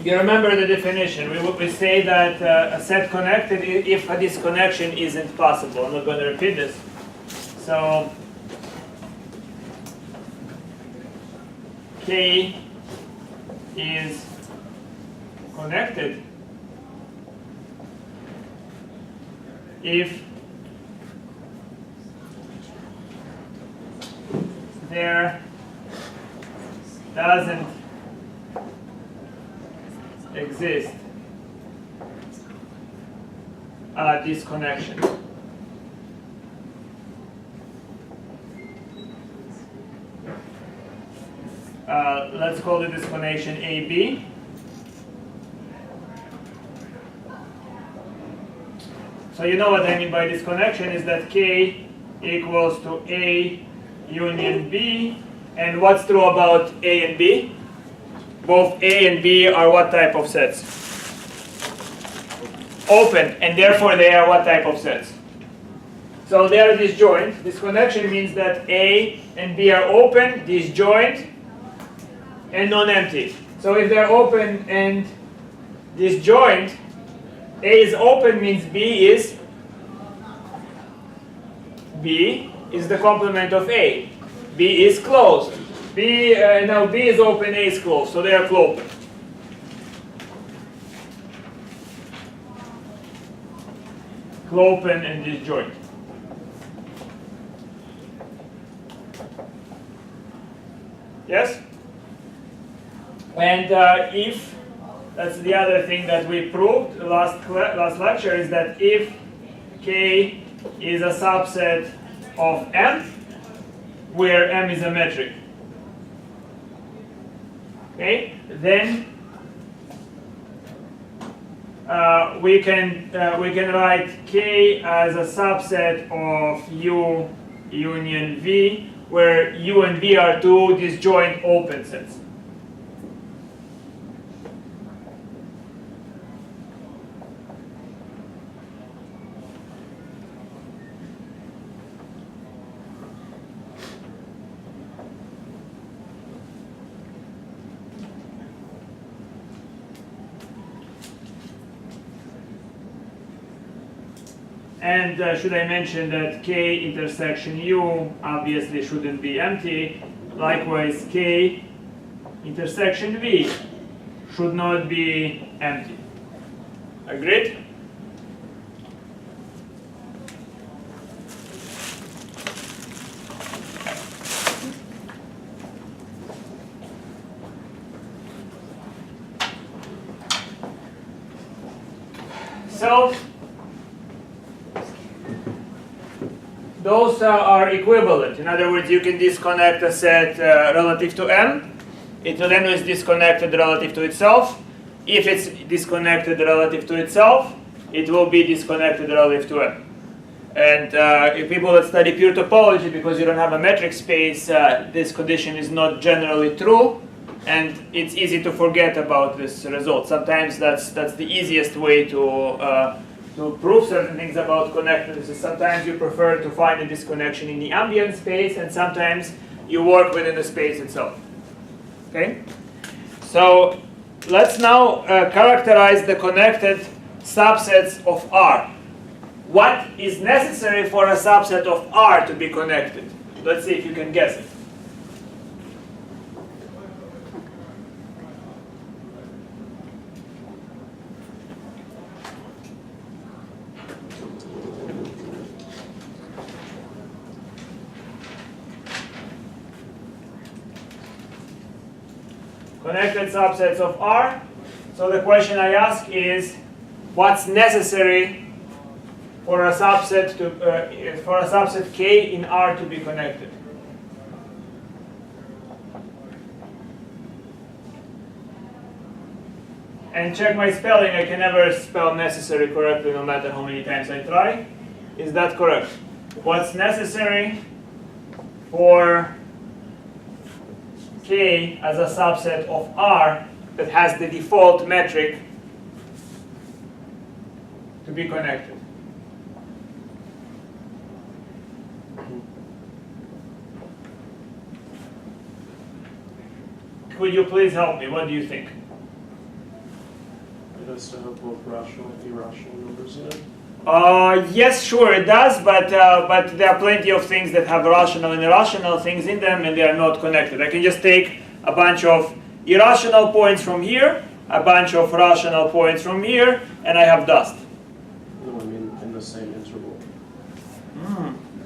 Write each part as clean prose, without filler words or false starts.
You remember the definition. We say that a set connected if a disconnection isn't possible. I'm not going to repeat this. So K is connected if there doesn't exist a disconnection. Let's call the disconnection AB. So you know what I mean by disconnection is that K equals to A union B. And what's true about A and B? Both A and B are what type of sets? Open, and therefore they are what type of sets? So they are disjoint. Disconnection means that A and B are open, disjoint, and non-empty. So if they're open and disjoint, A is open means B is the complement of A. B is closed. Now B is open, A is closed, so they are closed. Clopen and disjoint. Yes? And if, that's the other thing that we proved last lecture, is that if K is a subset of M, where M is a metric, okay, then we can write K as a subset of U union V, where U and V are two disjoint open sets. And should I mention that K intersection U obviously shouldn't be empty. Likewise, K intersection V should not be empty. Agreed? So those are equivalent. In other words, you can disconnect a set relative to M. It will then is disconnected relative to itself. If it's disconnected relative to itself, it will be disconnected relative to M. And if people that study pure topology, because you don't have a metric space, this condition is not generally true, and it's easy to forget about this result. Sometimes that's the easiest way to prove certain things about connectedness. Sometimes you prefer to find a disconnection in the ambient space, and sometimes you work within the space itself. Okay? So let's now characterize the connected subsets of R. What is necessary for a subset of R to be connected? Let's see if you can guess it. Connected subsets of R. So the question I ask is, what's necessary for a subset K in R to be connected? And check my spelling. I can never spell necessary correctly, no matter how many times I try. Is that correct? What's necessary for K as a subset of R that has the default metric to be connected? Could you please help me? What do you think? It has to have both rational and irrational numbers in it. Yes, sure it does, but there are plenty of things that have rational and irrational things in them, and they are not connected. I can just take a bunch of irrational points from here, a bunch of rational points from here, and I have dust. No, I mean in the same interval.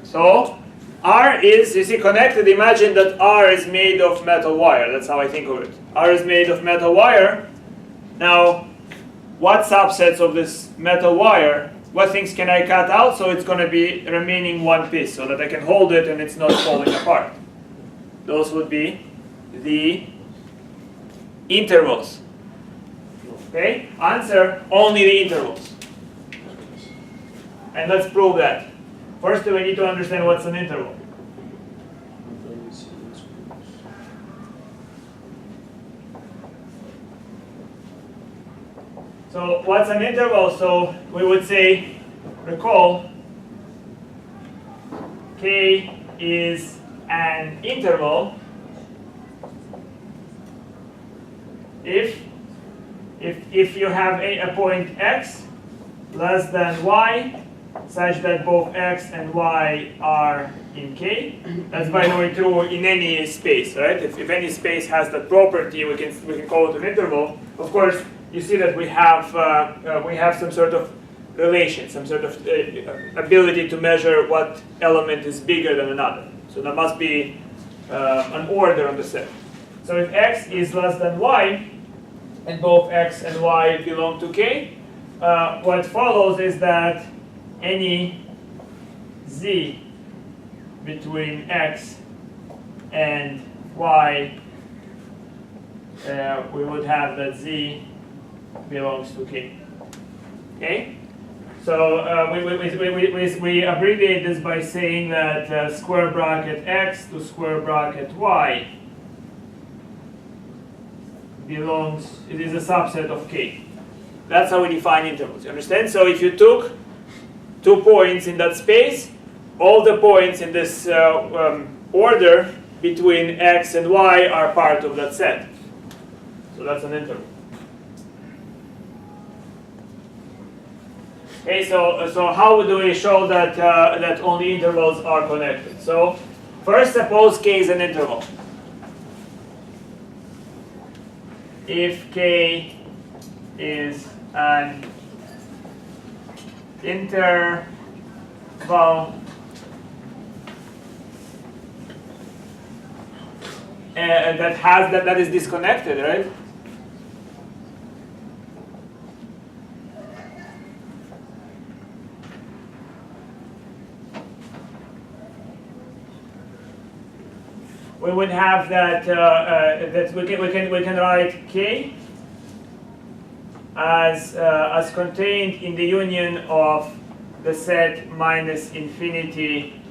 So R is, you see, connected. Imagine that R is made of metal wire. That's how I think of it. R is made of metal wire. Now, what subsets of this metal wire, what things can I cut out so it's going to be remaining one piece so that I can hold it and it's not falling apart? Those would be the intervals. Okay? Answer, only the intervals. And let's prove that. First, we need to understand what's an interval. So what's an interval? So we would say, recall, K is an interval if you have a point x less than y such that both x and y are in K. That's, by the way, true in any space, right? If any space has that property, we can call it an interval. Of course, you see that we have some sort of relation, some sort of ability to measure what element is bigger than another. So there must be an order on the set. So if x is less than y, and both x and y belong to K, what follows is that any z between x and y, we would have that z belongs to K. Okay? So we abbreviate this by saying that square bracket x to square bracket y belongs, it is a subset of K. That's how we define intervals. You understand? So if you took 2 points in that space, all the points in this order between x and y are part of that set. So that's an interval. Okay, so how do we show that that only intervals are connected? So first, suppose K is an interval. If K is an interval that is disconnected, right? We would have that that we can write K as contained in the union of the set minus infinity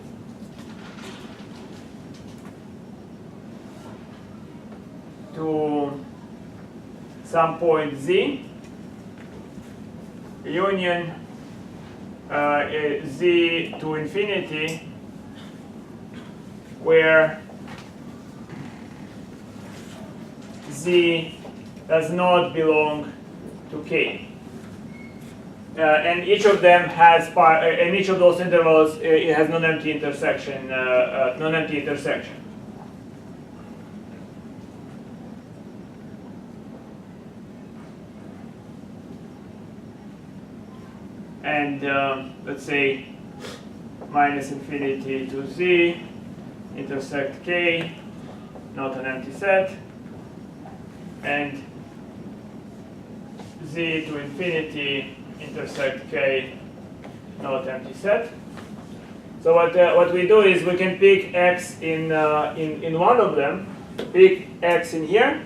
to some point z, union z to infinity, where z does not belong to K. And each of them has and each of those intervals it has non-empty intersection. Non-empty intersection. And let's say minus infinity to z intersect K, not an empty set, and z to infinity intersect K, not empty set. So what we do is we can pick x in one of them, pick x in here,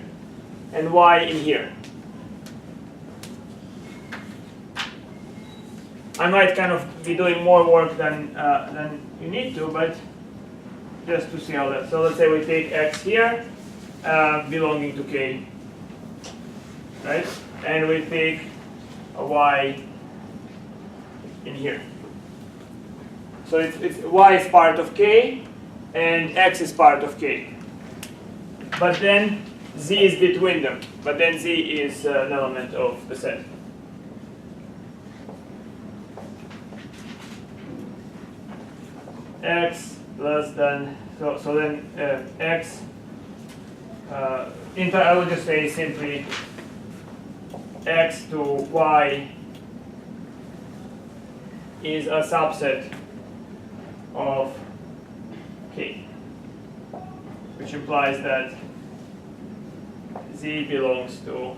and y in here. I might kind of be doing more work than you need to, but just to see how that. So let's say we take x here, belonging to K, right? And we take a y in here. So it's y is part of K, and x is part of K. But then z is between them. But then z is an element of the set. x less than, so then x, I will just say simply x to y is a subset of K, which implies that Z belongs to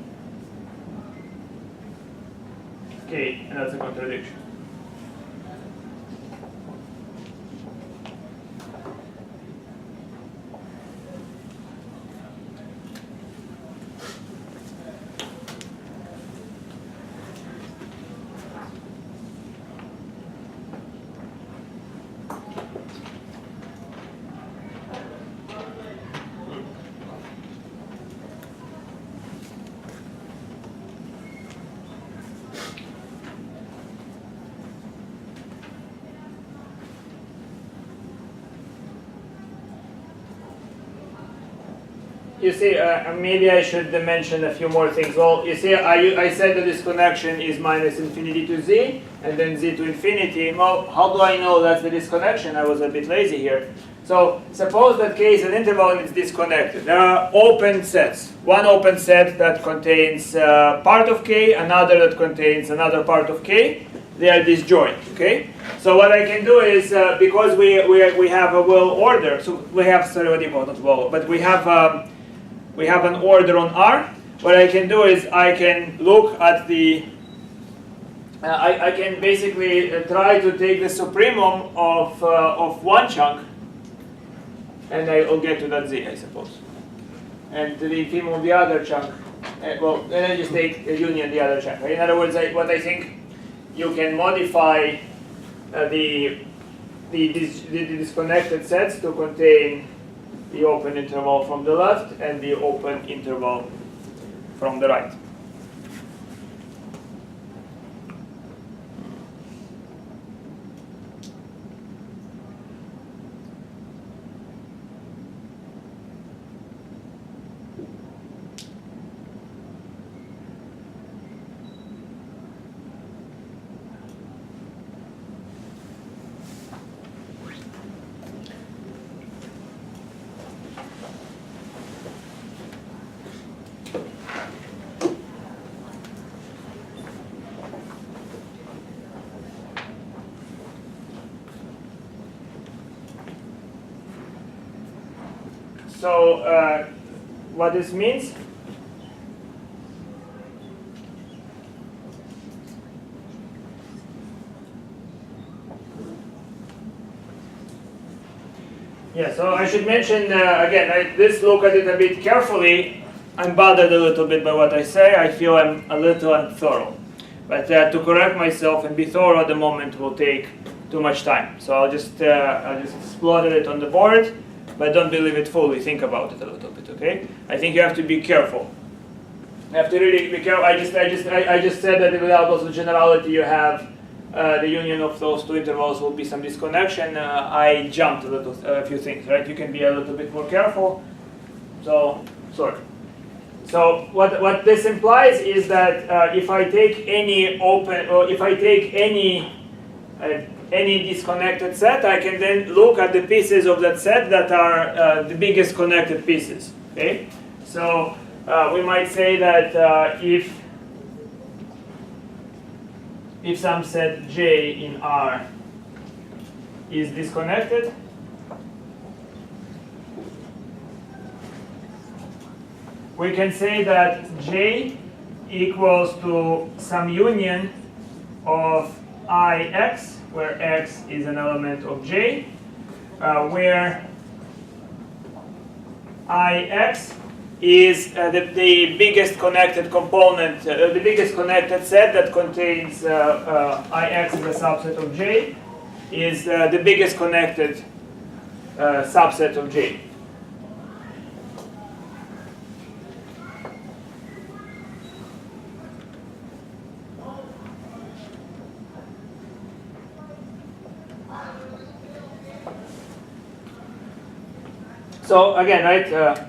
K, and that's a contradiction. You see, maybe I should mention a few more things. Well, you see, I said that this connection is minus infinity to z, and then z to infinity. Well, how do I know that's the disconnection? I was a bit lazy here. So suppose that K is an interval and it's disconnected. There are open sets. One open set that contains part of K, another that contains another part of K. They are disjoint, okay? So what I can do is, because we have a well order, so we have, sorry, what do you call it, not well, but we have an order on R. What I can do is I can look at the, I can basically try to take the supremum of one chunk, and I'll get to that Z, I suppose. And the infimum of the other chunk, well, then I just take a union the other chunk. In other words, what I think you can modify the disconnected sets to contain the open interval from the left and the open interval from the right. So what this means, yeah, so I should mention, again, let's look at it a bit carefully. I'm bothered a little bit by what I say. I feel I'm a little unthorough. But to correct myself and be thorough at the moment will take too much time. So I'll just explode it on the board. But don't believe it fully. Think about it a little bit, okay? I think you have to be careful. You have to really be careful. I just said that without also generality, you have the union of those two intervals will be some disconnection. I jumped a few things, right? You can be a little bit more careful. So, sorry. So what this implies is that if I take any open, or if I take any disconnected set, I can then look at the pieces of that set that are the biggest connected pieces. Okay, so we might say that if some set J in R is disconnected, we can say that J equals to some union of Ix, where X is an element of J, where Ix is the biggest connected component, the biggest connected set that contains Ix as a subset of J, is the biggest connected subset of J. So again, right?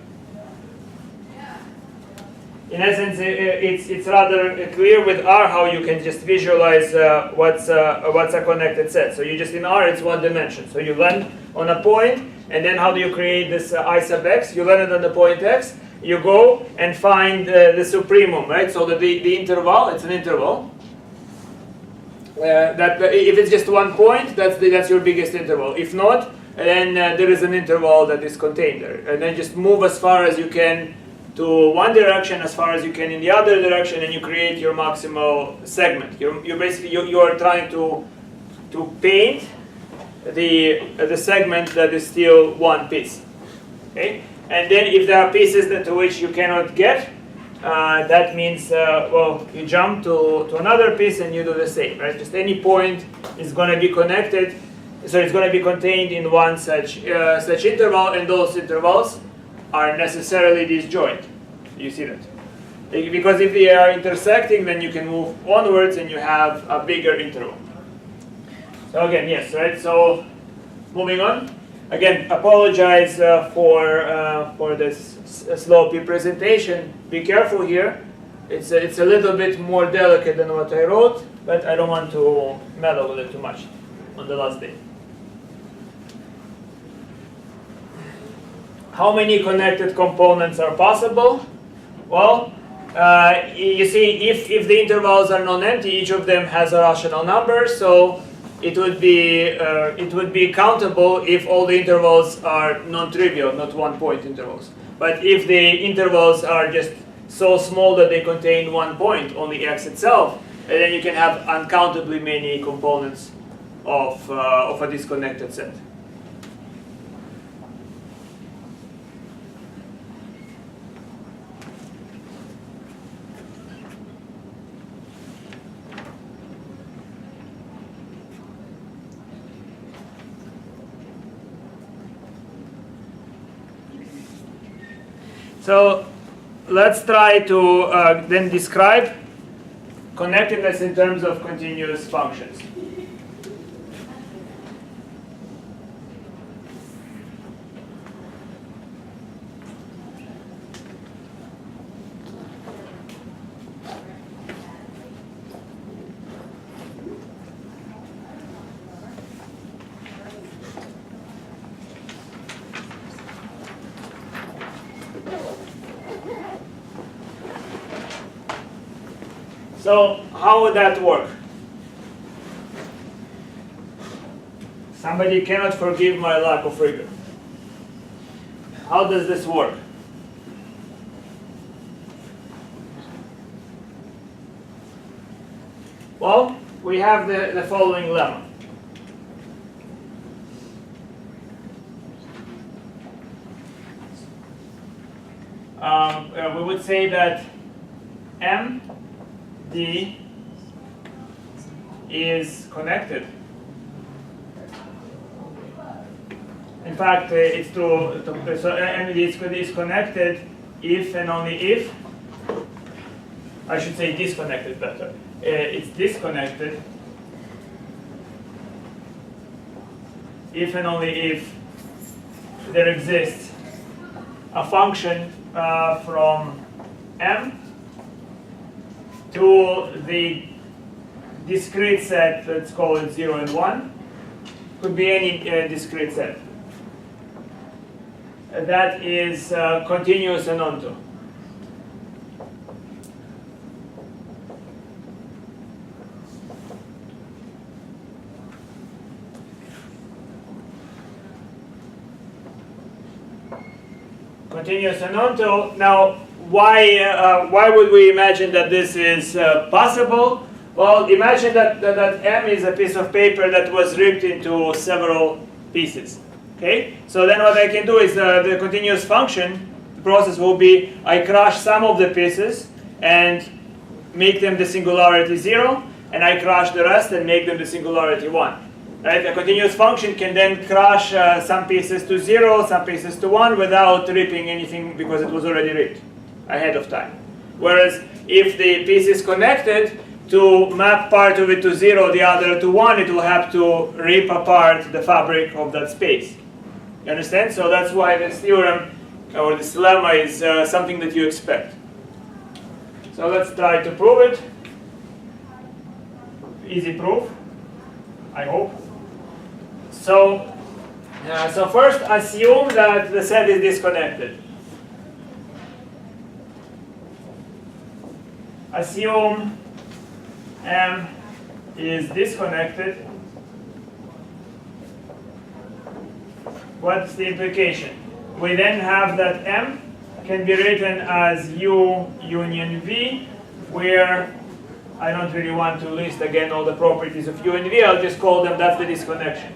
in essence, it's rather clear with R how you can just visualize what's a connected set. So you just, in R, it's one dimension. So you land on a point, and then how do you create this I sub x? You land on the point x, you go and find the supremum, right? So the interval, it's an interval. That if it's just one point, that's your biggest interval. If not, then there is an interval that is contained there. And then just move as far as you can to one direction, as far as you can in the other direction, and you create your maximal segment. You're basically you are trying to paint the segment that is still one piece. Okay, and then if there are pieces to which you cannot get, that means well, you jump to another piece and you do the same, right? Just any point is going to be connected, so it's going to be contained in one such interval, and those intervals are necessarily disjoint. You see that? Because if they are intersecting, then you can move onwards and you have a bigger interval. So again, yes, right? So moving on. Again, apologize for this sloppy presentation. Be careful here. It's a little bit more delicate than what I wrote, but I don't want to meddle with it too much on the last day. How many connected components are possible? Well, you see, if the intervals are non-empty, each of them has a rational number, so it would be countable if all the intervals are non-trivial, not one-point intervals. But if the intervals are just so small that they contain one point, only x itself, then you can have uncountably many components of a disconnected set. So let's try to then describe connectedness in terms of continuous functions. So how would that work? Somebody cannot forgive my lack of rigor. How does this work? Well, we have the following lemma. We would say that M D is connected. In fact, it's true. So MD is connected if and only if. I should say disconnected better. It's disconnected if and only if there exists a function from M to the discrete set, let's call it 0 and 1, could be any discrete set. That is continuous and onto. Continuous and onto. Now, why would we imagine that this is possible? Well, imagine that M is a piece of paper that was ripped into several pieces. Okay? So then what I can do is the continuous function, the process will be I crush some of the pieces and make them the singularity 0, and I crush the rest and make them the singularity 1. Right? A continuous function can then crush some pieces to 0, some pieces to 1 without ripping anything because it was already ripped ahead of time. Whereas if the piece is connected, to map part of it to 0, the other to 1, it will have to rip apart the fabric of that space. You understand? So that's why this theorem or this lemma is something that you expect. So let's try to prove it. Easy proof, I hope. So first assume that the set is disconnected. Assume M is disconnected. What's the implication? We then have that M can be written as U union V, where I don't really want to list again all the properties of U and V. I'll just call them, that's the disconnection.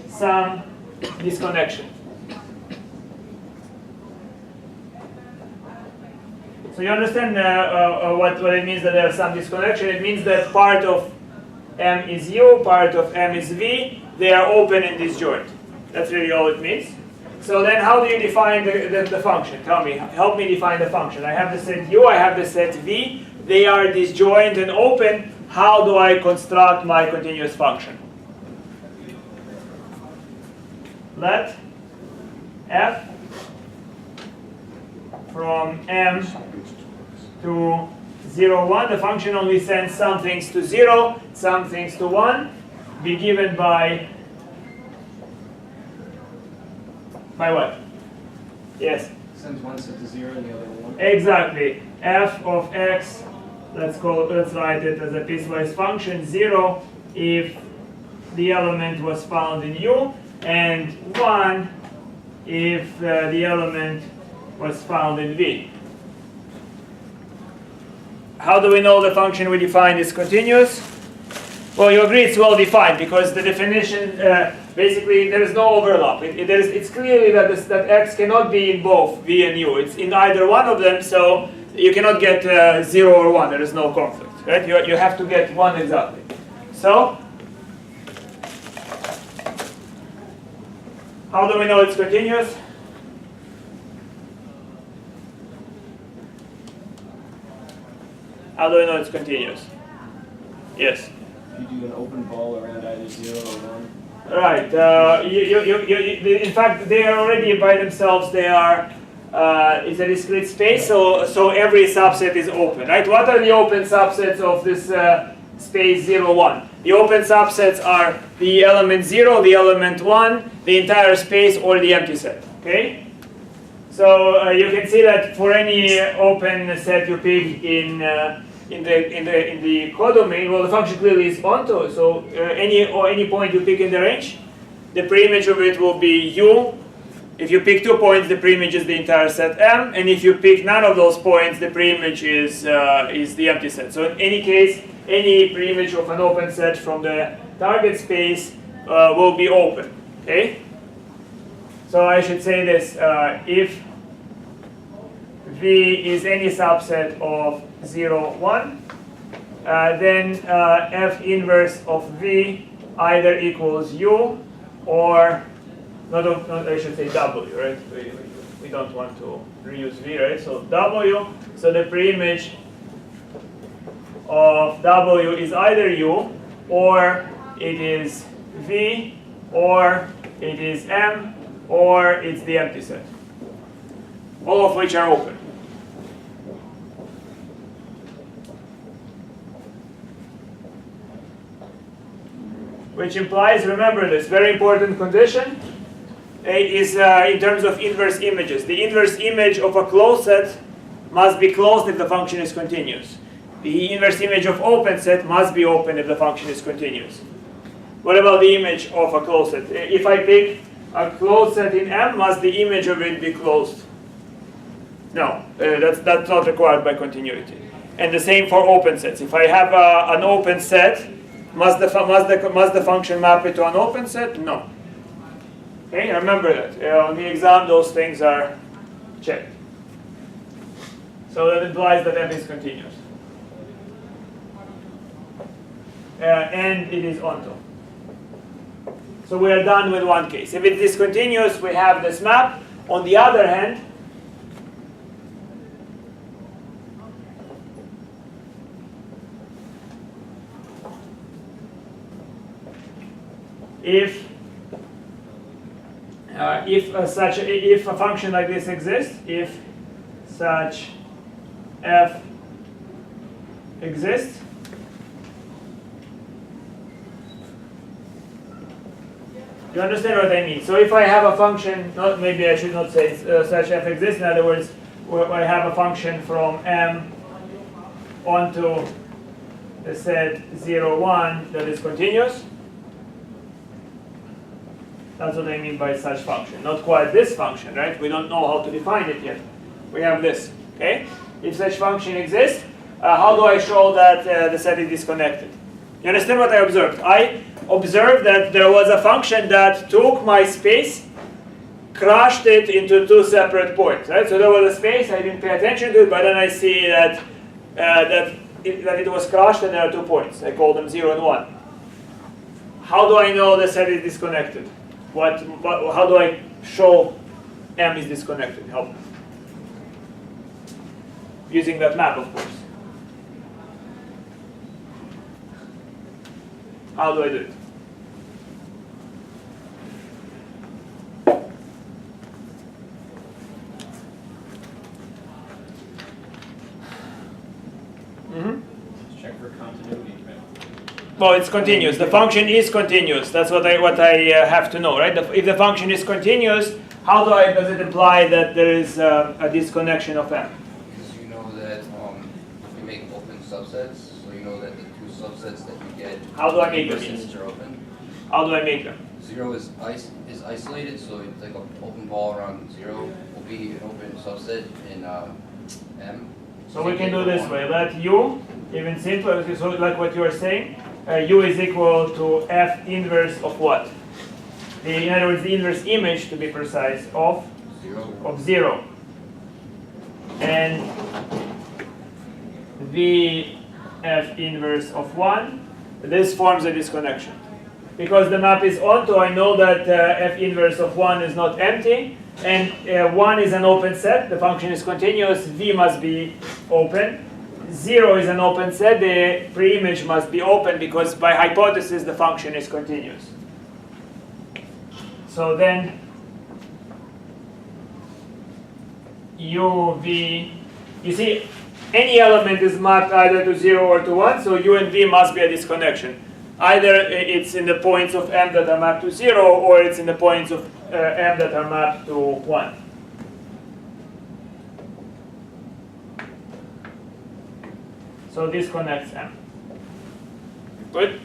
Some disconnection. So you understand what it means that there's some disconnection? It means that part of M is U, part of M is V. They are open in this joint. That's really all it means. So then how do you define the function? Tell me, help me define the function. I have the set U, I have the set V. They are disjoint and open. How do I construct my continuous function? Let F from M to 0, 1, the function only sends some things to 0, some things to 1, be given by what? Yes? Sends one set to 0 and the other 1. Exactly. F of x, let's write it as a piecewise function, 0 if the element was found in U, and 1 if the element was found in V. How do we know the function we defined is continuous? Well, you agree it's well defined because the definition, basically there is no overlap. It's clearly that x cannot be in both V and U. It's in either one of them, so you cannot get 0 or 1. There is no conflict, right? You have to get 1 exactly. So, how do we know it's continuous? How do we know it's continuous? Yes? If you do an open ball around either 0 or 1. Right. In fact, they are already by themselves. They are. It's a discrete space, so every subset is open, right? What are the open subsets of this space 0, 1? The open subsets are the element 0, the element 1, the entire space, or the empty set. Okay. So you can see that for any open set you pick in the codomain, well, the function clearly is onto. So any point you pick in the range, the preimage of it will be U. If you pick 2 points, the preimage is the entire set M, and if you pick none of those points, the preimage is the empty set. So in any case, any preimage of an open set from the target space will be open. Okay. So I should say this: if V is any subset of 0, 1, then F inverse of V either equals U or, not I should say W, right? We don't want to reuse V, right? So W, so the preimage of W is either U or it is V or it is M or it's the empty set, all of which are open. Which implies, remember this, very important condition, is in terms of inverse images. The inverse image of a closed set must be closed if the function is continuous. The inverse image of open set must be open if the function is continuous. What about the image of a closed set? If I pick a closed set in M, must the image of it be closed? No, that's not required by continuity. And the same for open sets. If I have an open set, must the function map it to an open set? No. Okay, remember that. On the exam, those things are checked. So that implies that M is continuous. And it is onto. So we are done with one case. If it is discontinuous, we have this map. On the other hand, if a function like this exists, if such f exists, you understand what I mean? So if I have a function, maybe I should not say such f exists. In other words, where I have a function from M onto the set 0, 1 that is continuous. That's what I mean by such function. Not quite this function, right? We don't know how to define it yet. We have this, okay? If such function exists, how do I show that the set is disconnected? You understand what I observed? I observed that there was a function that took my space, crushed it into two separate points, right? So there was a space, I didn't pay attention to it, but then I see that that it was crushed and there are 2 points. I call them 0 and 1. How do I know the set is disconnected? How do I show M is disconnected? Help. Using that map, of course. How do I do it? Check for continuity. Well, it's continuous. The function is continuous. That's what I have to know, right? If the function is continuous, does it imply that there is a disconnection of M? Because you know that you make open subsets, so you know that the 2 subsets that you get. How do I make them? Are open. How do I make them? 0 is isolated, so it's like an open ball around 0 will be an open subset in M. So we can do this way. Let U, even simpler, so like what you are saying, U is equal to F inverse of what? In other words, the inverse image, to be precise, of 0. And V F inverse of 1. This forms a disconnection. Because the map is onto, I know that F inverse of 1 is not empty. And 1 is an open set, the function is continuous, V must be open. 0 is an open set, the preimage must be open because by hypothesis the function is continuous. So then U, V, you see any element is mapped either to 0 or to 1, so U and V must be a disconnection. Either it's in the points of M that are mapped to 0 or it's in the points of M that are mapped to 1. So this connects M. Good?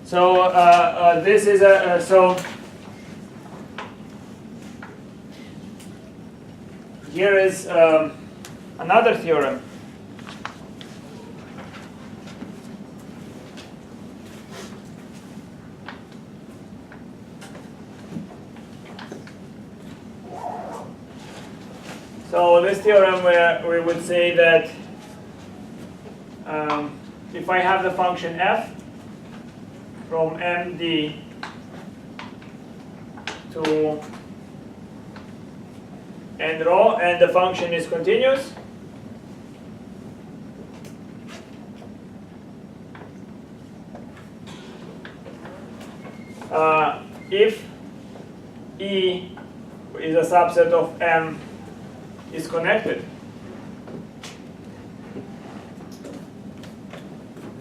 So this is so here is another theorem. So this theorem where we would say that if I have the function f from MD to n rho and the function is continuous, if E is a subset of M is connected,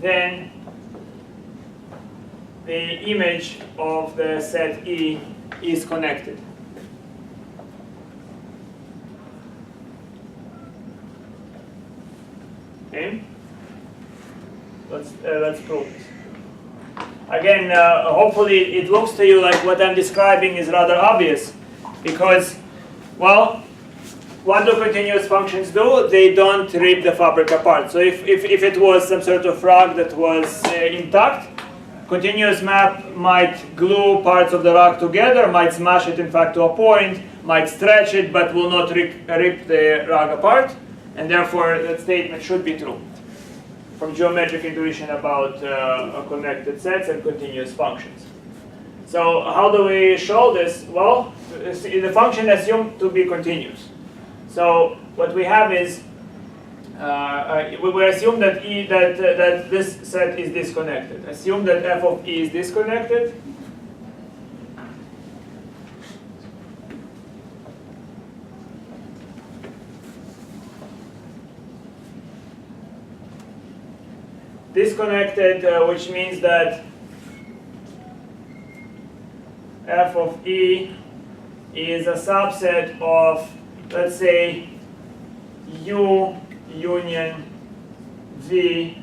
then the image of the set E is connected. Okay, let's prove this. Again, hopefully it looks to you like what I'm describing is rather obvious, because, well, what do continuous functions do? They don't rip the fabric apart. So if it was some sort of rug that was intact, continuous map might glue parts of the rug together, might smash it in fact to a point, might stretch it, but will not rip the rug apart, and therefore that statement should be true from geometric intuition about connected sets and continuous functions. So how do we show this? Well, the function assumed to be continuous. So what we have is we assume that that this set is disconnected. Assume that f of e is disconnected. Disconnected, which means that f of e is a subset of, let's say, u union v,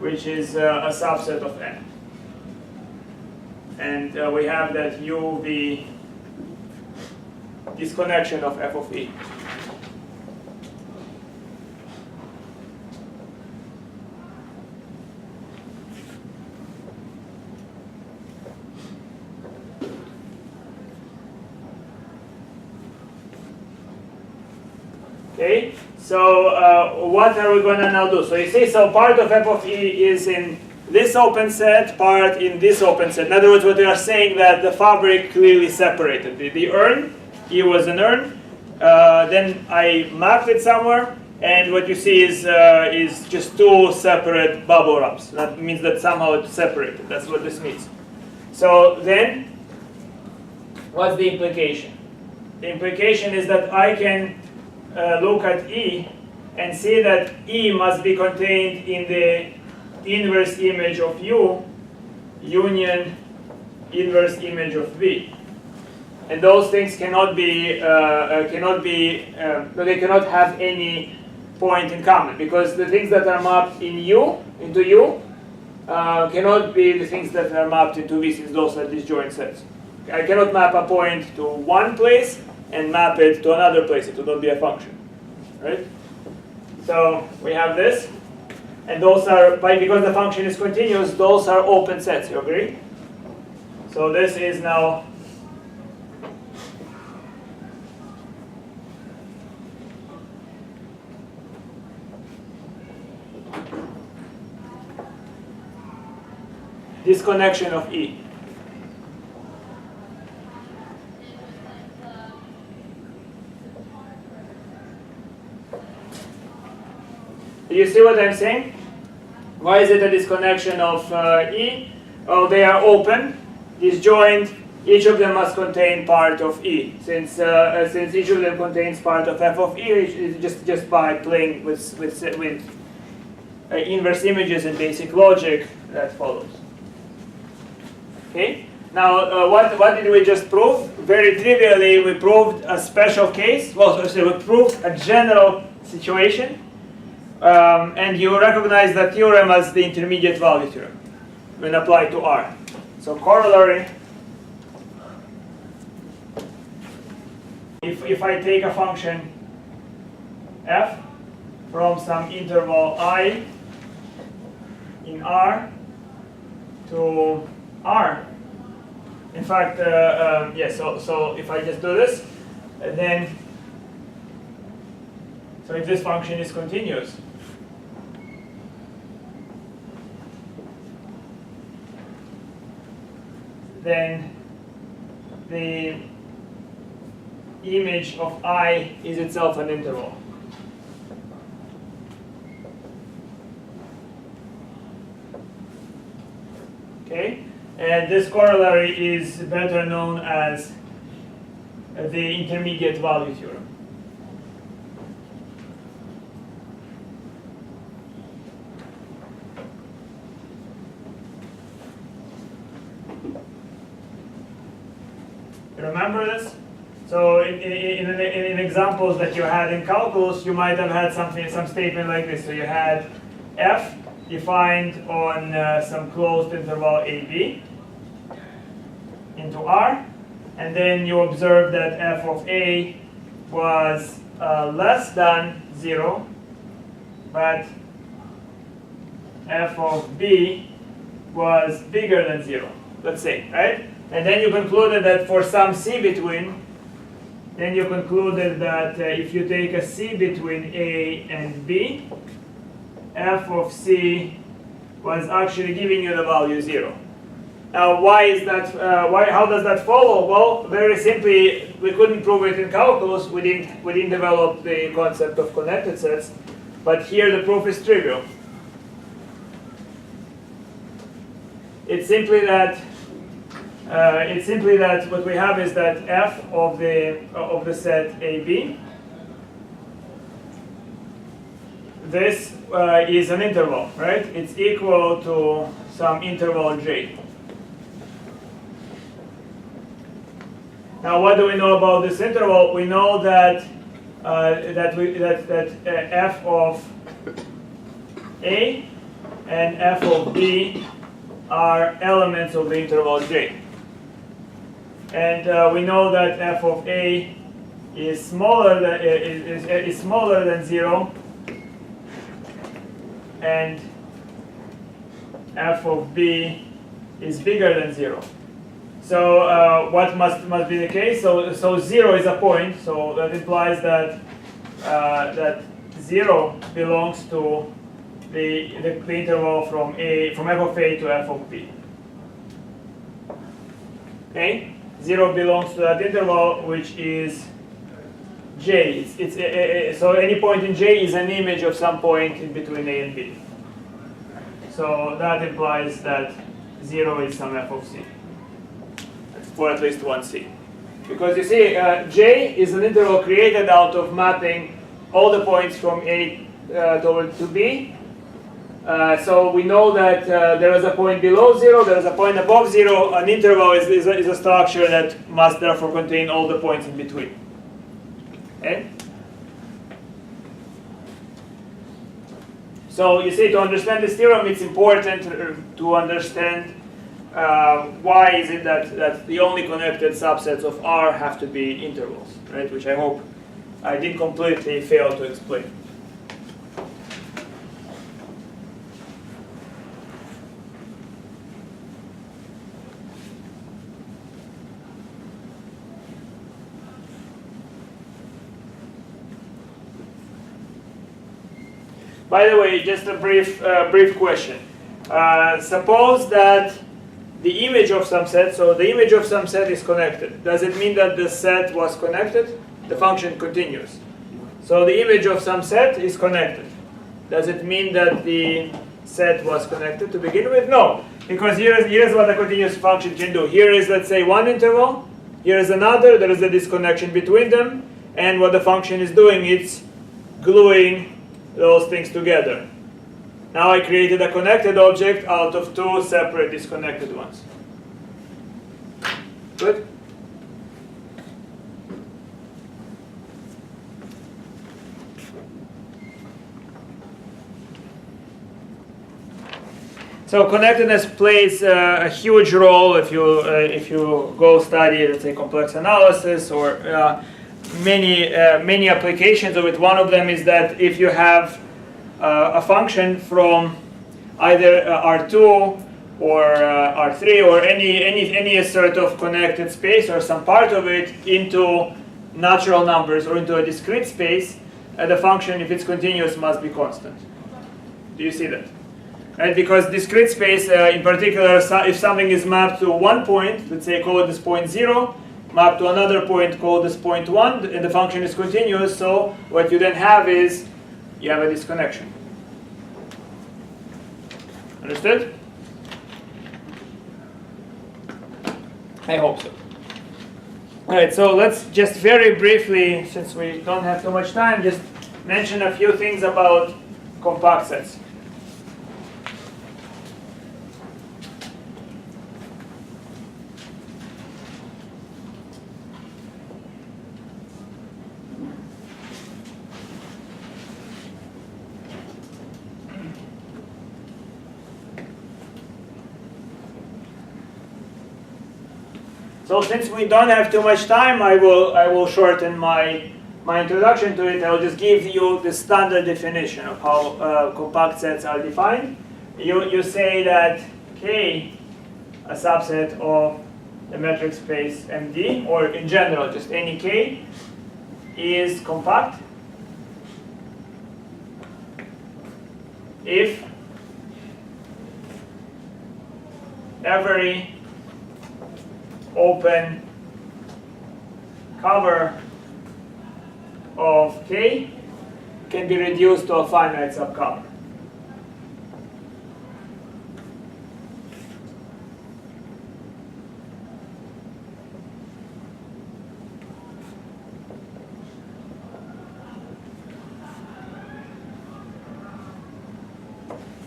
which is a subset of n. And we have that u v disconnection of f of e. Okay, so what are we going to now do? So you see, so part of f of e is in this open set, part in this open set. In other words, what we are saying that the fabric clearly separated. The urn, e was an urn, then I mapped it somewhere, and what you see is just two separate bubble wraps. That means that somehow it's separated. That's what this means. So then, what's the implication? The implication is that I can look at E and see that E must be contained in the inverse image of U union inverse image of V. And those things cannot be, they cannot have any point in common, because the things that are mapped in U, into U, cannot be the things that are mapped into V, since those are disjoint sets. I cannot map a point to one place and map it to another place. It will not be a function, right? So we have this, and those are, because the function is continuous, those are open sets. You agree? So this is now disconnection of E. Do you see what I'm saying? Why is it a disconnection of E? Oh, they are open, disjoint. Each of them must contain part of E. Since each of them contains part of f of E, it's just by playing with inverse images and basic logic, that follows. Okay. Now, what did we just prove? Very trivially, we proved a special case. Well, so we proved a general situation. And you recognize that theorem as the intermediate value theorem when applied to R. So corollary, if I take a function f from some interval I in R to R, in fact, yes, so if I just do this, then, so if this function is continuous, then the image of I is itself an interval. Okay, and this corollary is better known as the intermediate value theorem. Remember this? So in examples that you had in calculus, you might have had some statement like this. So you had f defined on some closed interval AB into R, and then you observe that f of A was less than 0, but f of B was bigger than 0, let's say, right? And then you concluded that for some C between, then you concluded that if you take a C between A and B, f of C was actually giving you the value 0. Now, why is that? How does that follow? Well, very simply, we couldn't prove it in calculus. We didn't develop the concept of connected sets. but here the proof is trivial. It's simply that what we have is that f of the set AB. This is an interval, right? It's equal to some interval j. Now, what do we know about this interval? We know that f of A and f of B are elements of the interval j. And we know that f of A is smaller than 0, and f of B is bigger than 0. So what must be the case? So 0 is a point. So that implies that that 0 belongs to the interval from f of A to f of B. Okay, 0 belongs to that interval, which is J. So any point in J is an image of some point in between A and B. So that implies that 0 is some f of C, or at least one C. Because you see, J is an interval created out of mapping all the points from A to B. So we know that there is a point below 0, there is a point above 0. An interval is a structure that must therefore contain all the points in between. Okay? So you see, to understand this theorem, it's important to understand why is it that the only connected subsets of R have to be intervals, right? Which I hope I didn't completely fail to explain. By the way, just a brief question. Suppose that the image of some set, so the image of some set is connected. Does it mean that the set was connected? The function continues. So the image of some set is connected. Does it mean that the set was connected to begin with? No, because here's what a continuous function can do. Here is, let's say, one interval. Here is another. There is a disconnection between them. And what the function is doing, it's gluing those things together. Now I created a connected object out of two separate disconnected ones. Good? So connectedness plays a huge role if you go study, let's say, complex analysis or many applications of it. One of them is that if you have a function from either R2 or R3 or any sort of connected space or some part of it into natural numbers or into a discrete space, the function, if it's continuous, must be constant. Do you see that? Right? Because discrete space, in particular, if something is mapped to one point, let's say call this point 0, mapped to another point, call this point 1, and the function is continuous, so what you then have is you have a disconnection. Understood? I hope so. All right, so let's just very briefly, since we don't have too much time, just mention a few things about compact sets. So since we don't have too much time, I will shorten my introduction to it. I'll just give you the standard definition of how compact sets are defined. You say that K, a subset of the metric space MD, or in general just any K, is compact if every open cover of K can be reduced to a finite subcover.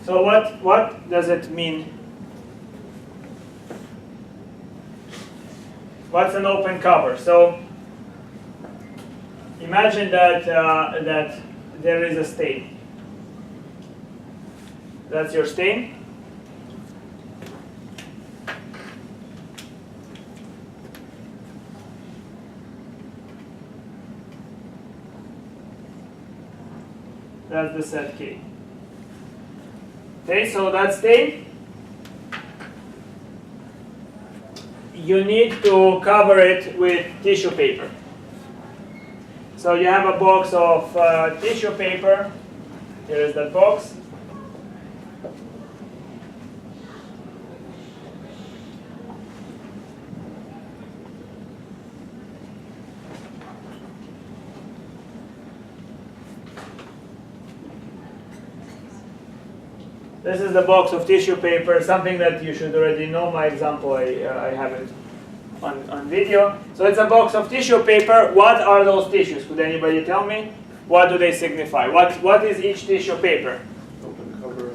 So what does it mean? What's an open cover? So imagine that that there is a stain. That's your stain. That's the set K. Okay, so that stain, you need to cover it with tissue paper. So you have a box of tissue paper. Here is that box. This is the box of tissue paper, something that you should already know. My example, I have it on video. So it's a box of tissue paper. What are those tissues? Could anybody tell me? What do they signify? What is each tissue paper? Open cover.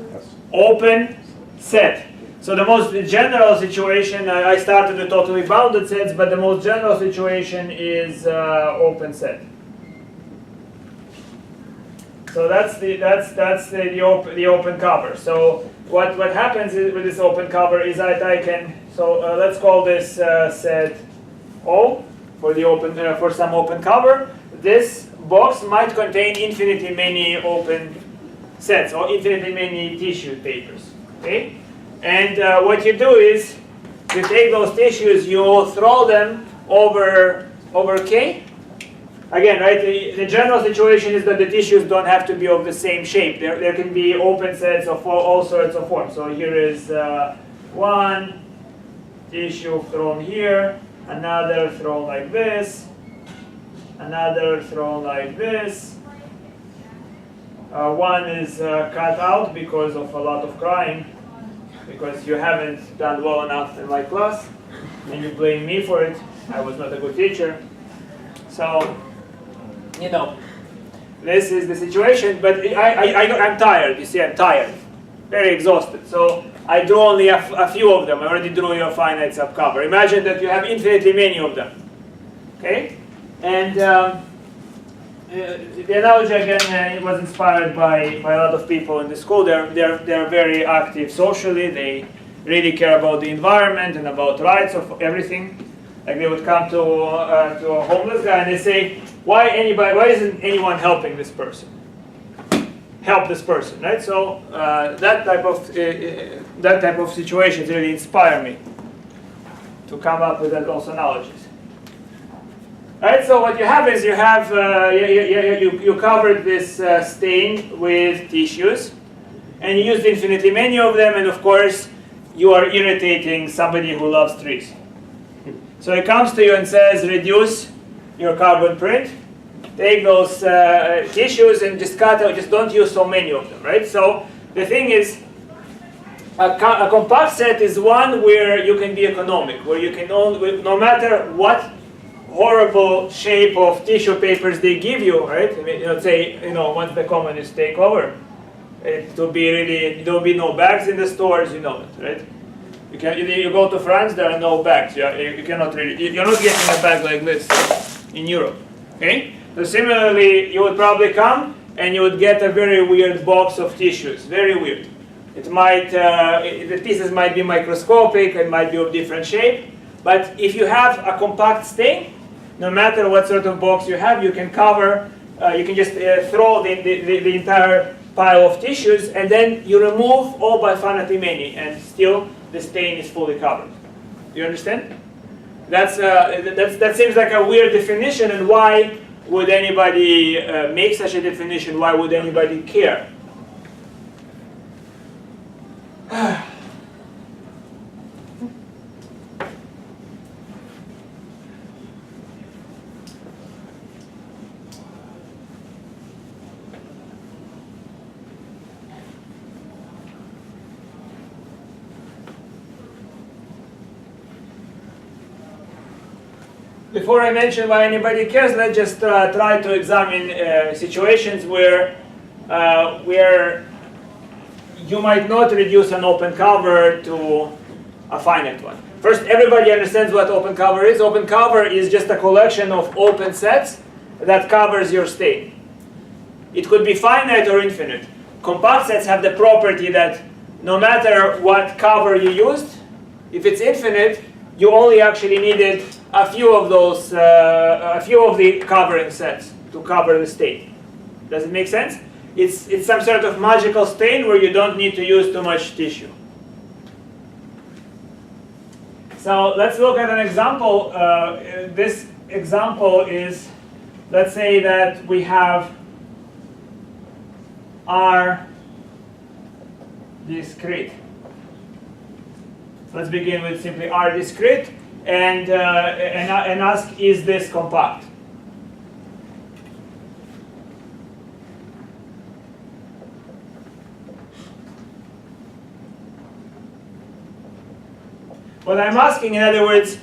Open set. So the most general situation, I started with totally bounded sets, but the most general situation is open set. So that's the open cover. So what happens with this open cover is that I can, so let's call this set O for the open for some open cover. This box might contain infinitely many open sets or infinitely many tissue papers. Okay, and what you do is you take those tissues, you throw them over K. Again, right, the general situation is that the tissues don't have to be of the same shape. There can be open sets of all sorts of forms. So here is one tissue thrown here, another thrown like this, another thrown like this. One is cut out because of a lot of crying, because you haven't done well enough in my class, and you blame me for it. I was not a good teacher. So, you know, this is the situation, but I'm tired, you see, I'm tired, very exhausted. So I drew only a few of them. I already drew your finite subcover. Imagine that you have infinitely many of them, okay? And the analogy, again, it was inspired by a lot of people in the school. They're very active socially. They really care about the environment and about rights of everything. Like they would come to a homeless guy and they say, why isn't anyone helping this person? Help this person, right? So that type of situations really inspire me to come up with those analogies. Right. So what you have is you have you covered this stain with tissues, and you used infinitely many of them, and of course you are irritating somebody who loves trees. So he comes to you and says, reduce your carbon print, take those tissues and just cut out, just don't use so many of them, right? So the thing is, a compact set is one where you can be economic, where you can no matter what horrible shape of tissue papers they give you, right? I mean, let's say, once the communists take over, it will be really, there will be no bags in the stores, you know it, right? You go to France, there are no bags. You cannot really, you're not getting a bag like this in Europe. Okay? So similarly, you would probably come and you would get a very weird box of tissues. Very weird. It might, the pieces might be microscopic, it might be of different shape. But if you have a compact stain, no matter what sort of box you have, you can cover, you can just throw the entire pile of tissues, and then you remove all but finitely many, and still the stain is fully covered. Do you understand? That seems like a weird definition, and why would anybody make such a definition? Why would anybody care? before I mention why anybody cares, let's just try to examine situations where you might not reduce an open cover to a finite one. First, everybody understands what open cover is. Open cover is just a collection of open sets that covers your state. It could be finite or infinite. Compact sets have the property that no matter what cover you used, if it's infinite, you only actually needed a few of those, a few of the covering sets to cover the state. Does it make sense? It's some sort of magical stain where you don't need to use too much tissue. So let's look at an example. This example is, let's say that we have R discrete. Let's begin with simply R discrete and ask, is this compact? What I'm asking, in other words,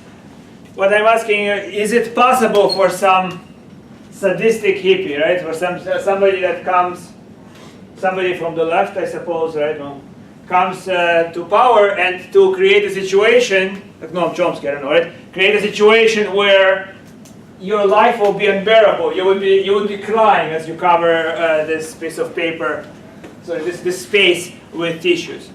what I'm asking, is it possible for some sadistic hippie, right, for somebody that comes, somebody from the left, I suppose, right, well, comes to power and to create a situation, like Noam Chomsky, I don't know, right, create a situation where your life will be unbearable. You would be crying as you cover this piece of paper, so this space with tissues.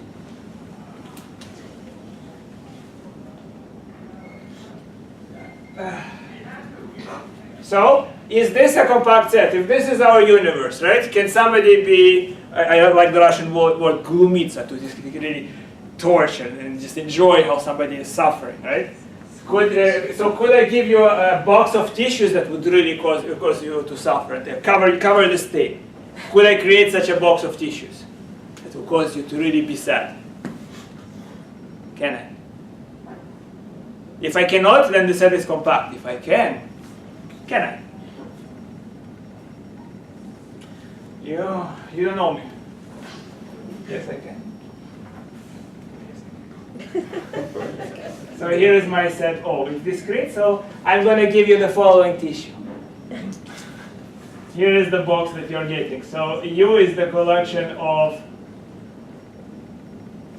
So, is this a compact set? If this is our universe, right? Can somebody be, I like the Russian word glumиться, to just really torture and just enjoy how somebody is suffering, right? Could I give you a box of tissues that would really cause you to suffer? Cover the state. Could I create such a box of tissues that will cause you to really be sad? Can I? If I cannot, then the set is compact. If I can I? You don't know me. Yes, I can. So here is my set O. It's discrete, so I'm going to give you the following tissue. Here is the box that you're getting. So U is the collection of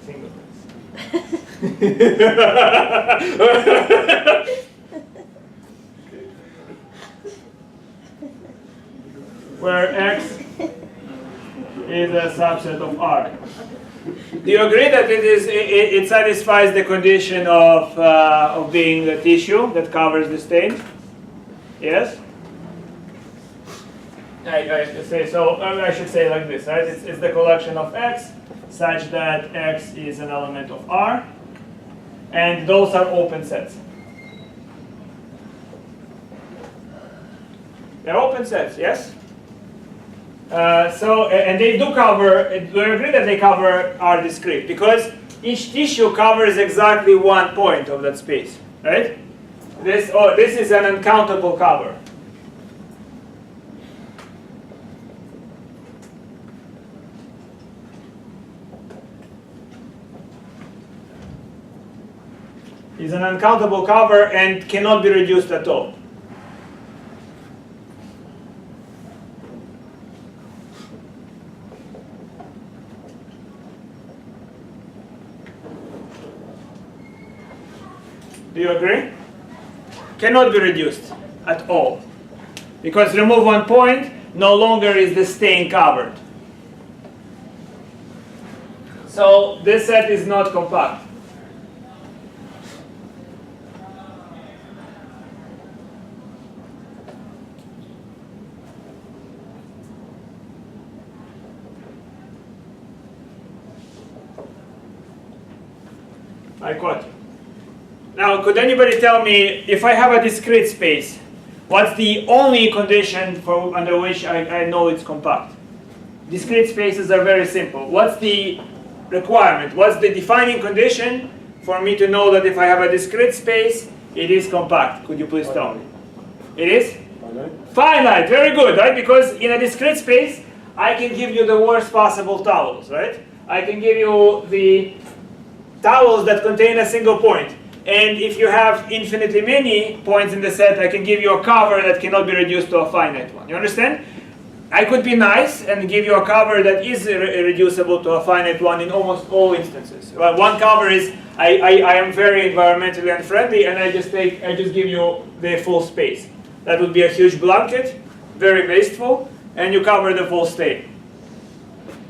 singletons. Where X is a subset of R. Do you agree that it satisfies the condition of being the tissue that covers the stain? Yes? I should say so. I should say like this, right? It's the collection of X such that X is an element of R, and those are open sets. They're open sets, yes? And they do cover, do you agree that they cover R discrete? Because each tissue covers exactly one point of that space, right? This is an uncountable cover. Is an uncountable cover and cannot be reduced at all. Do you agree? Cannot be reduced at all. Because remove one point, no longer is the stain covered. So this set is not compact. I caught you. Now, could anybody tell me, if I have a discrete space, what's the only condition under which I know it's compact? Discrete spaces are very simple. What's the requirement? What's the defining condition for me to know that if I have a discrete space, it is compact? Could you please tell me? It is? Finite. Finite, very good, right? Because in a discrete space, I can give you the worst possible towels, right? I can give you the towels that contain a single point. And if you have infinitely many points in the set, I can give you a cover that cannot be reduced to a finite one. You understand? I could be nice and give you a cover that is reducible to a finite one in almost all instances. Well, one cover is I am very environmentally unfriendly, and I just give you the full space. That would be a huge blanket, very wasteful, and you cover the full state.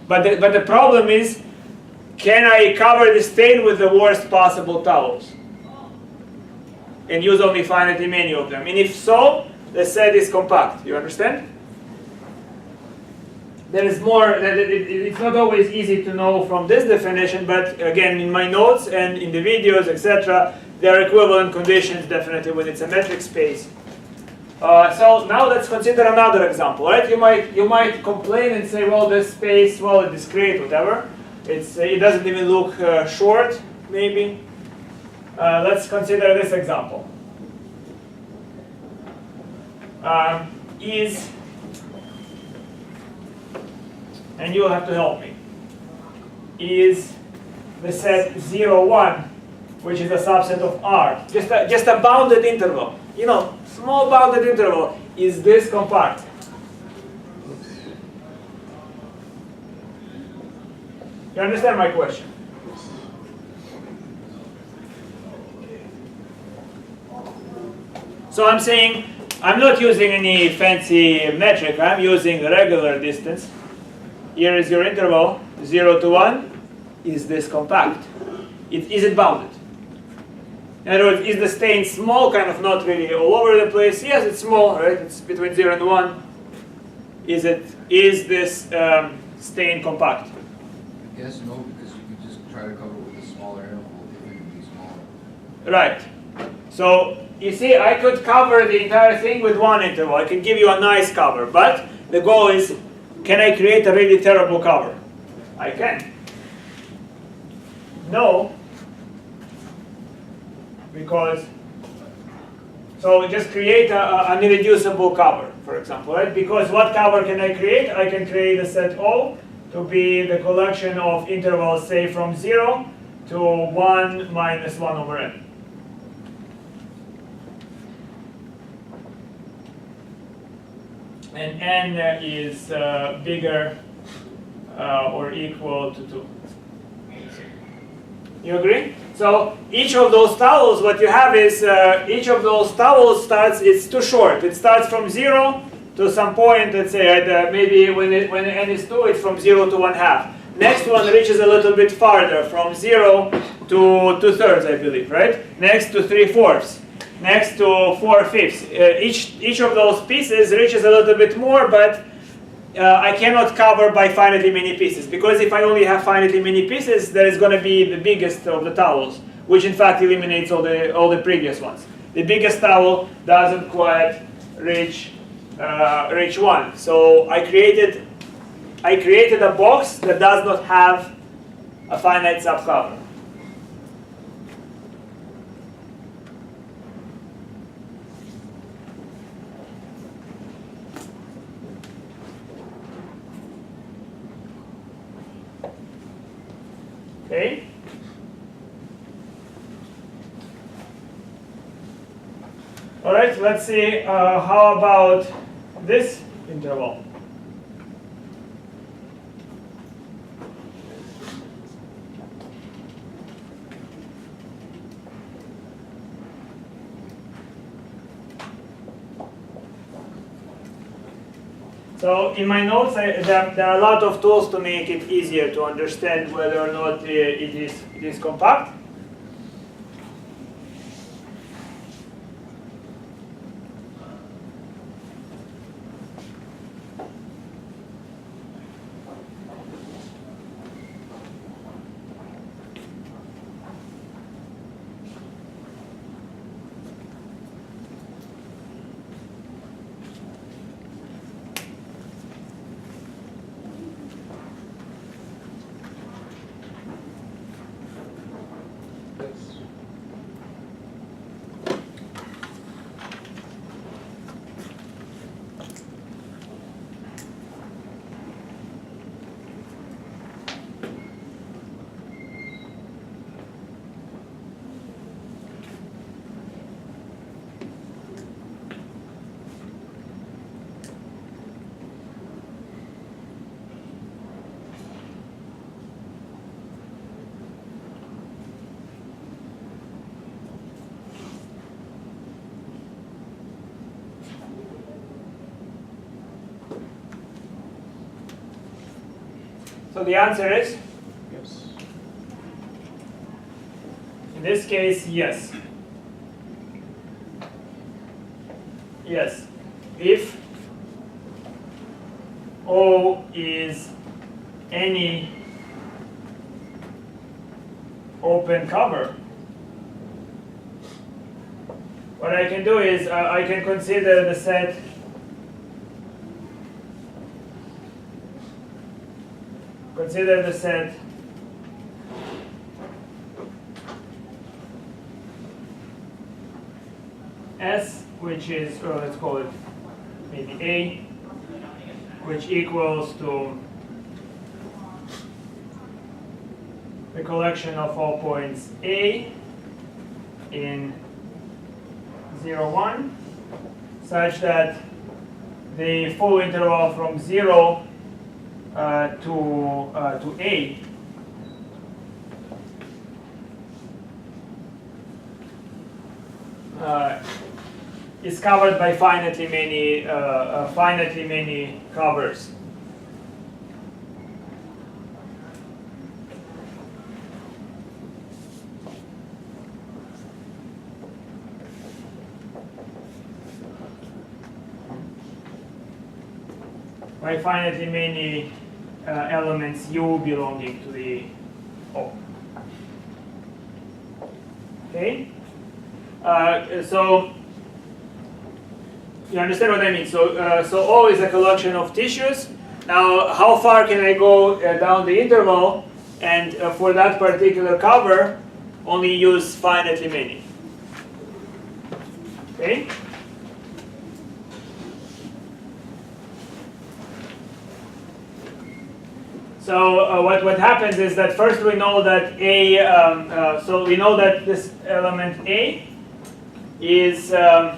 But the problem is, can I cover the state with the worst possible towels? And use only finitely many of them. And if so, the set is compact. You understand? There is more. It's not always easy to know from this definition, but again, in my notes and in the videos, etc., there are equivalent conditions definitely when it's a metric space. So now let's consider another example. Right? You might complain and say, well, this space, well, it's discrete, whatever. It doesn't even look short, maybe. Let's consider this example. And you'll have to help me, is the set 0, 1, which is a subset of R. Just a bounded interval. You know, small bounded interval. Is this compact? You understand my question? So I'm saying, I'm not using any fancy metric. I'm using a regular distance. Here is your interval, 0 to 1. Is this compact? Is it bounded? In other words, is the stain small, kind of not really all over the place? Yes, it's small, right? It's between 0 and 1. Is this stain compact? I guess no, because you could just try to cover with a smaller interval if it would be smaller. Right. So you see, I could cover the entire thing with one interval. I can give you a nice cover, but the goal is, can I create a really terrible cover? I can. No. Because, so just create an irreducible cover, for example, right? Because what cover can I create? I can create a set O to be the collection of intervals, say, from 0 to 1 minus 1 over n. And n is bigger or equal to 2. You agree? So each of those towels, what you have is each of those towels it's too short. It starts from 0 to some point, let's say, maybe when n is 2, it's from 0 to 1/2. Next one reaches a little bit farther, from 0 to 2/3, I believe, right? Next to 3/4. Next to 4/5. Each of those pieces reaches a little bit more, but I cannot cover by finitely many pieces, because if I only have finitely many pieces, there is going to be the biggest of the towels, which in fact eliminates all the previous ones. The biggest towel doesn't quite reach 1. So I created a box that does not have a finite subcover. Okay. All right, let's see how about this interval. So in my notes, there are a lot of tools to make it easier to understand whether or not it is compact. So the answer is, Yes. in this case, yes. Yes. If O is any open cover, what I can do is I can consider the set S, which is, well, let's call it maybe A, which equals to the collection of all points A in 0, 1, such that the full interval from 0 to A is covered by finitely many covers. By finitely many elements U belonging to the O. Okay? So you understand what I mean? So O is a collection of tissues. Now, how far can I go down the interval? And for that particular cover, only use finitely many. Okay? So what happens is that first we know that so we know that this element A is so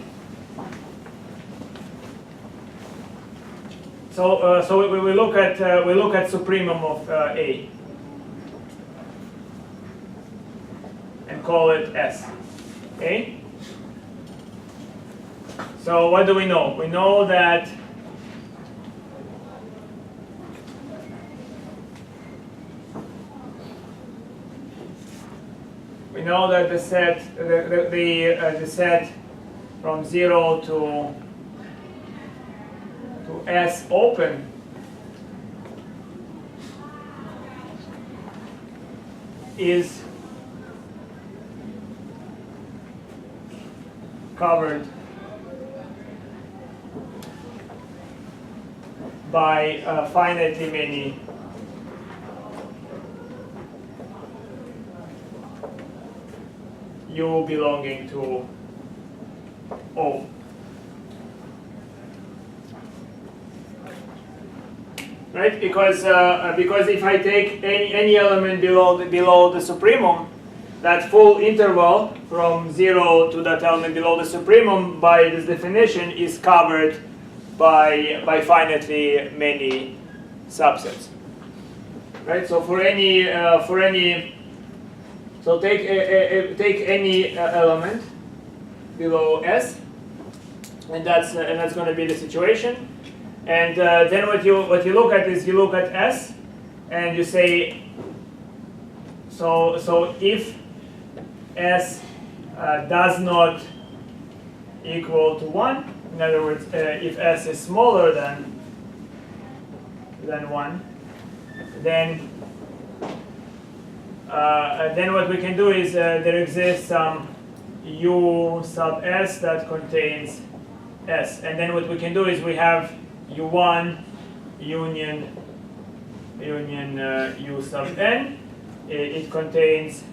we look at supremum of A and call it S. Okay. So what do we know? We know that the set the set from 0 to S open is covered by finitely many U belonging to O. Right? Because if I take any element below the supremum, that full interval from 0 to that element below the supremum, by this definition, is covered by finitely many subsets. Right? So for any so take any element below S, and that's going to be the situation. And then what you look at is you look at S, and you say, so if S does not equal to 1, in other words, if S is smaller than 1, then what we can do is there exists some U sub S that contains S, and then what we can do is we have U1 union U sub n. It contains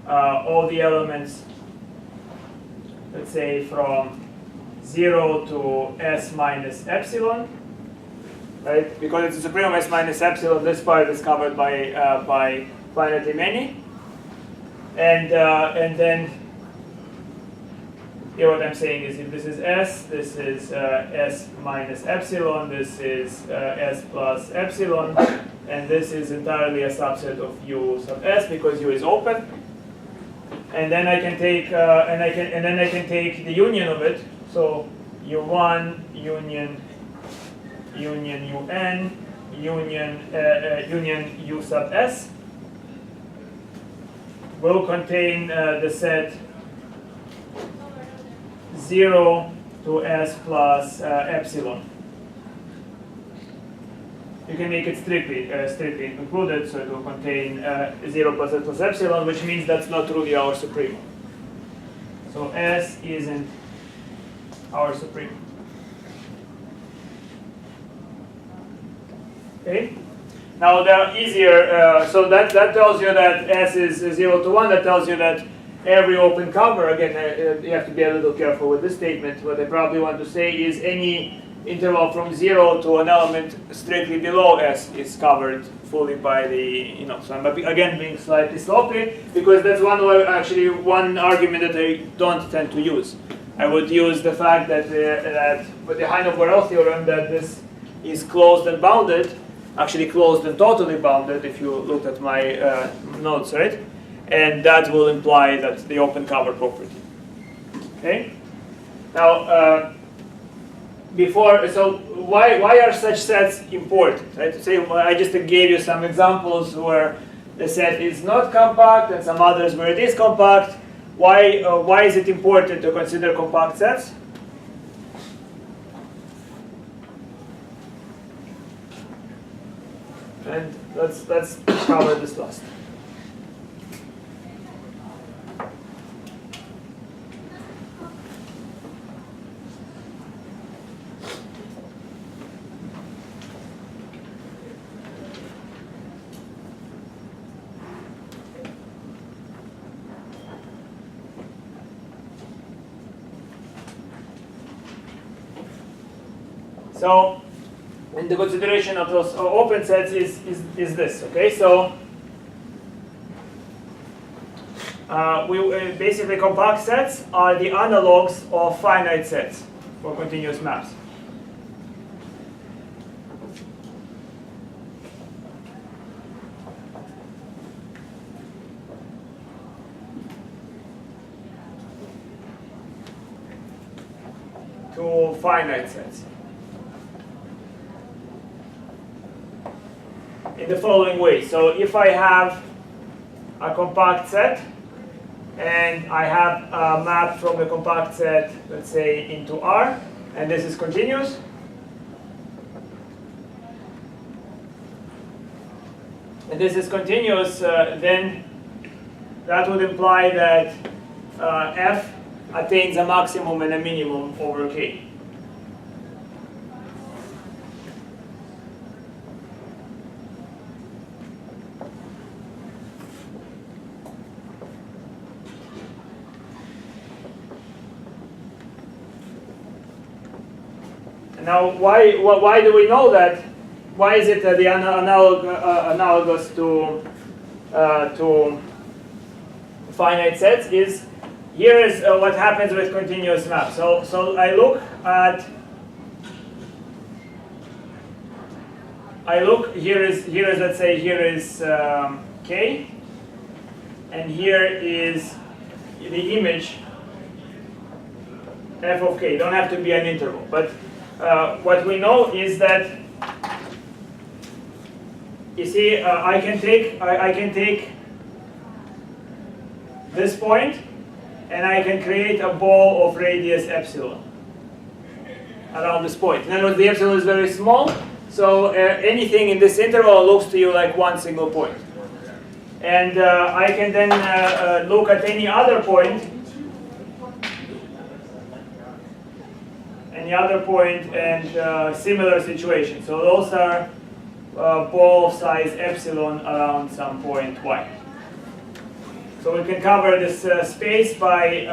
all the elements, let's say from 0 to S minus epsilon, right? Because it's a supremum S minus epsilon, this part is covered by finitely many, and then here what I'm saying is if this is S, this is S minus epsilon, this is S plus epsilon, and this is entirely a subset of U sub S because U is open. And then I can take I can take the union of it. So U1 union UN union U sub S will contain the set 0 to S plus epsilon. You can make it strictly included, so it will contain 0 plus S plus epsilon, which means that's not truly our supreme. So S isn't our supreme. Okay. Now there are easier. So that tells you that S is 0 to 1. That tells you that every open cover. Again, you have to be a little careful with this statement. What I probably want to say is any interval from 0 to an element strictly below S is covered fully by the, so I'm again being slightly sloppy because that's one argument that I don't tend to use. I would use the fact that with the Heine-Borel theorem that this is closed and bounded, actually closed and totally bounded if you look at my notes, right? And that will imply that the open cover property. Okay? Now, so why are such sets important? Right? Say, I just gave you some examples where the set is not compact and some others where it is compact. Why is it important to consider compact sets? And let's cover this last. So, in the consideration of those open sets is this, okay? So, basically compact sets are the analogs of finite sets for continuous maps. To finite sets. In the following way. So if I have a compact set and I have a map from the compact set, let's say, into R, and this is continuous, then that would imply that F attains a maximum and a minimum over K. Now, why do we know that? Why is it that the analogous to finite sets is? Here is what happens with continuous maps. So I look here is let's say here is K, and here is the image f of K. Don't have to be an interval, but what we know is that, you see, I can take this point and I can create a ball of radius epsilon around this point. In other words, the epsilon is very small, so anything in this interval looks to you like one single point. And I can then look at any other point and similar situation. So those are ball of size epsilon around some point y. So we can cover this space by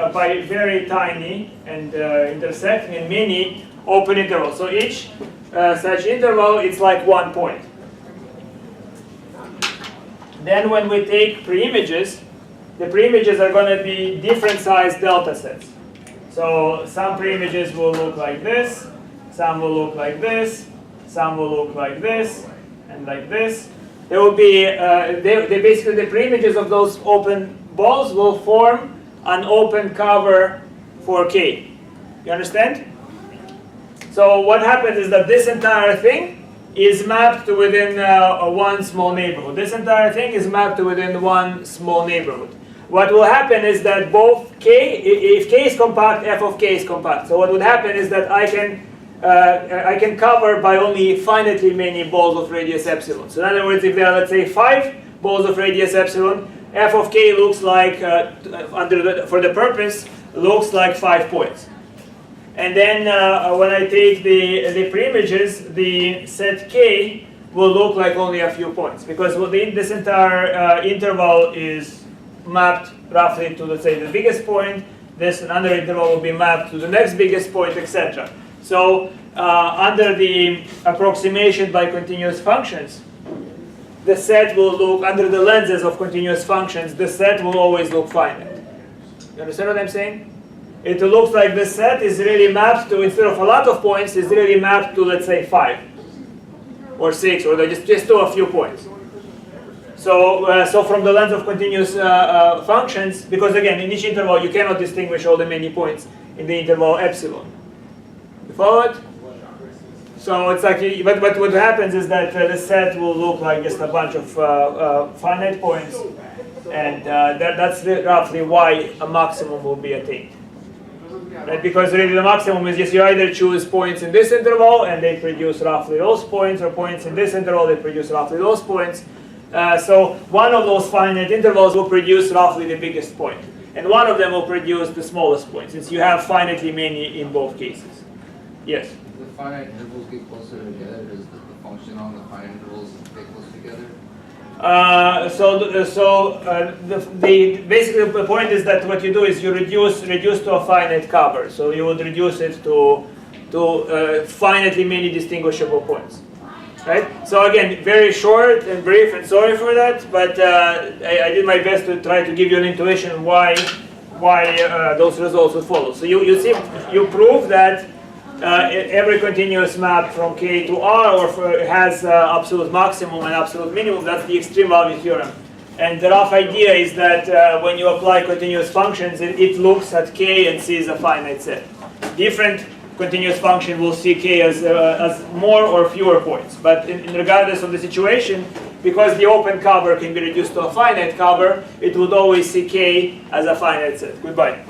very tiny and intersecting and many open intervals. So each such interval, it's like one point. Then when we take preimages, the preimages are going to be different size delta sets. So some preimages will look like this, some will look like this, some will look like this, and like this. There will be, basically the preimages of those open balls will form an open cover for K. You understand? So what happens is that this entire thing is mapped to within one small neighborhood. This entire thing is mapped to within one small neighborhood. What will happen is that both k, if k is compact, f of k is compact. So what would happen is that I can cover by only finitely many balls of radius epsilon. So in other words, if there are, let's say, 5 balls of radius epsilon, f of k looks like, for the purpose, looks like 5 points. And then when I take the preimages, the set k will look like only a few points, because this entire interval is mapped roughly to, let's say, the biggest point. This another interval will be mapped to the next biggest point, etc. So under the approximation by continuous functions, the set will look, under the lenses of continuous functions, the set will always look finite. You understand what I'm saying? It looks like the set is really mapped to, instead of a lot of points, is really mapped to, let's say, 5 or 6, or just to a few points. So, so from the lens of continuous functions, because again, in each interval you cannot distinguish all the many points in the interval epsilon. You follow it? So it's like, but what happens is that the set will look like just a bunch of finite points, and that's roughly why a maximum will be attained. Right? Because really the maximum is just you either choose points in this interval and they produce roughly those points, or points in this interval they produce roughly those points. So one of those finite intervals will produce roughly the biggest point, and one of them will produce the smallest point, since you have finitely many in both cases. Yes? The finite intervals get closer together. Does the function on the finite intervals get close together? Basically the point is that what you do is you reduce to a finite cover. So you would reduce it to finitely many distinguishable points. Right? So again, very short and brief, and sorry for that, but I did my best to try to give you an intuition why those results would follow. So you prove that every continuous map from K to R has absolute maximum and absolute minimum. That's the extreme value theorem. And the rough idea is that when you apply continuous functions, it looks at K and sees a finite set. Different continuous function will see K as more or fewer points. But regardless of the situation, because the open cover can be reduced to a finite cover, it would always see K as a finite set. Goodbye.